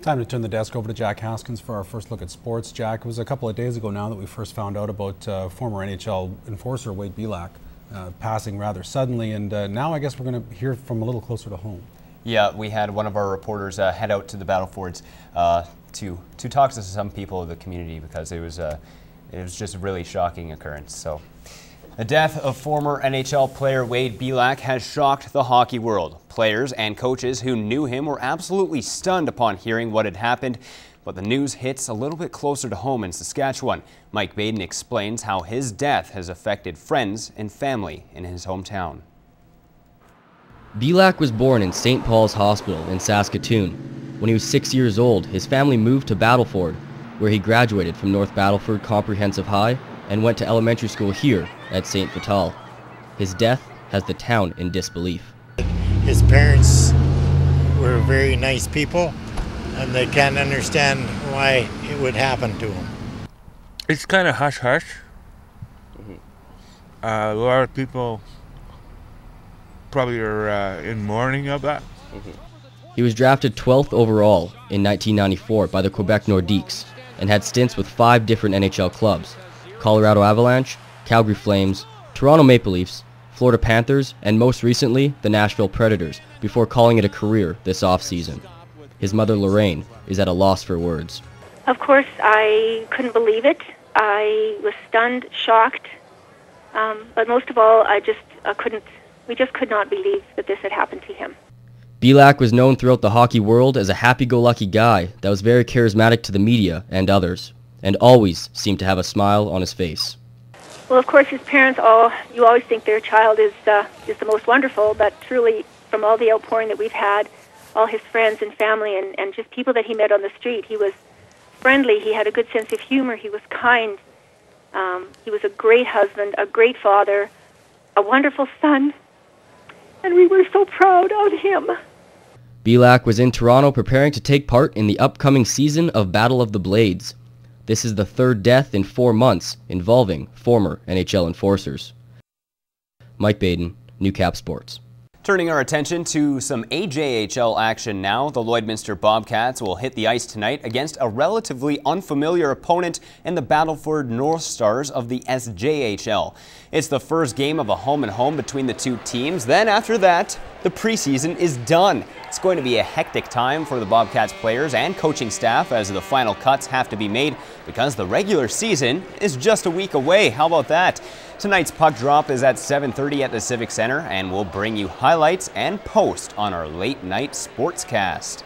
Time to turn the desk over to Jack Haskins for our first look at sports. Jack, it was a couple of days ago now that we first found out about former NHL enforcer Wade Belak passing rather suddenly, and now I guess we're going to hear from a little closer to home. Yeah, we had one of our reporters head out to the Battlefords to talk to some people of the community because it was just a really shocking occurrence. So, the death of former NHL player Wade Belak has shocked the hockey world. Players and coaches who knew him were absolutely stunned upon hearing what had happened, but the news hits a little bit closer to home in Saskatchewan. Mike Baden explains how his death has affected friends and family in his hometown. Belak was born in St. Paul's Hospital in Saskatoon. When he was 6 years old, his family moved to Battleford, where he graduated from North Battleford Comprehensive High and went to elementary school here at St. Vital. His death has the town in disbelief. His parents were very nice people, and they can't understand why it would happen to him. It's kind of hush-hush. A lot of people probably are in mourning of that. He was drafted 12th overall in 1994 by the Quebec Nordiques and had stints with 5 different NHL clubs: Colorado Avalanche, Calgary Flames, Toronto Maple Leafs, Florida Panthers, and most recently, the Nashville Predators, before calling it a career this offseason. His mother, Lorraine, is at a loss for words. Of course, I couldn't believe it. I was stunned, shocked, but most of all, we just could not believe that this had happened to him. Belak was known throughout the hockey world as a happy-go-lucky guy that was very charismatic to the media and others, and always seemed to have a smile on his face. Well, of course, his parents, you always think their child is the most wonderful, but truly, from all the outpouring that we've had, all his friends and family and just people that he met on the street, he was friendly, he had a good sense of humor, he was kind, he was a great husband, a great father, a wonderful son, and we were so proud of him. Belak was in Toronto preparing to take part in the upcoming season of Battle of the Blades. This is the third death in 4 months involving former NHL enforcers. Mike Baden, New Cap Sports. Turning our attention to some AJHL action now, the Lloydminster Bobcats will hit the ice tonight against a relatively unfamiliar opponent in the Battleford North Stars of the SJHL. It's the first game of a home-and-home between the two teams. Then after that, the preseason is done. It's going to be a hectic time for the Bobcats players and coaching staff as the final cuts have to be made because the regular season is just a week away. How about that? Tonight's puck drop is at 7:30 at the Civic Center, and we'll bring you highlights and post on our late-night sportscast.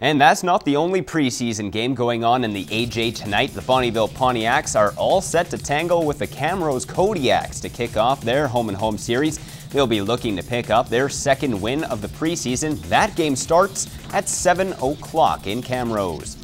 And that's not the only preseason game going on in the AJ tonight. The Bonnyville Pontiacs are all set to tangle with the Camrose Kodiaks to kick off their home-and-home series. They'll be looking to pick up their second win of the preseason. That game starts at 7 o'clock in Camrose.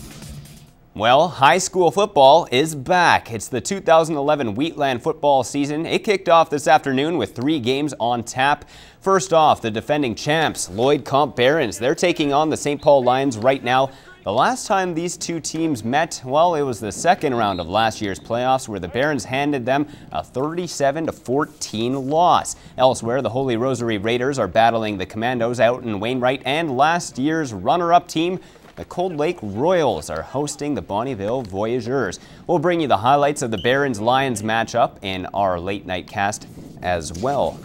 Well, high school football is back. It's the 2011 Wheatland football season. It kicked off this afternoon with 3 games on tap. First off, the defending champs, Lloyd Comp Barons. They're taking on the St. Paul Lions right now. The last time these two teams met, well, it was the second round of last year's playoffs where the Barons handed them a 37-14 loss. Elsewhere, the Holy Rosary Raiders are battling the Commandos out in Wainwright, and last year's runner-up team, the Cold Lake Royals, are hosting the Bonnyville Voyageurs. We'll bring you the highlights of the Barons-Lions matchup in our late-night cast as well.